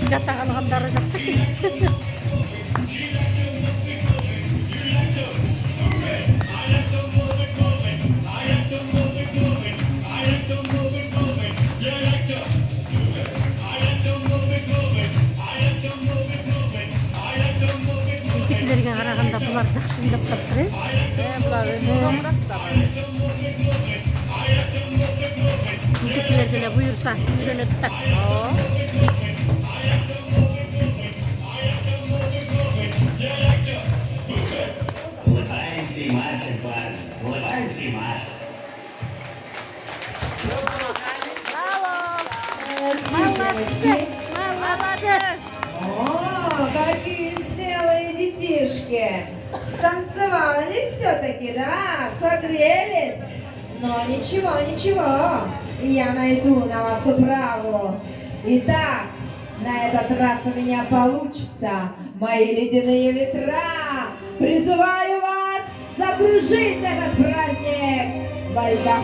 Jatah alhamdulillah rezeki. Bizdekilerге qaraganda bular жақсы билеп таптыр. Bular uzunroq da var. Bizdekilerге de buyursa үйренеді так. Улыбаемся и машем, парни. Улыбаемся и машем. О, какие смелые детишки! Станцевали все-таки, да? Согрелись? Но ничего, ничего, я найду на вас управу. Итак, на этот раз у меня получится. Мои ледяные ветра, призываю вас закружить этот праздник во льдах.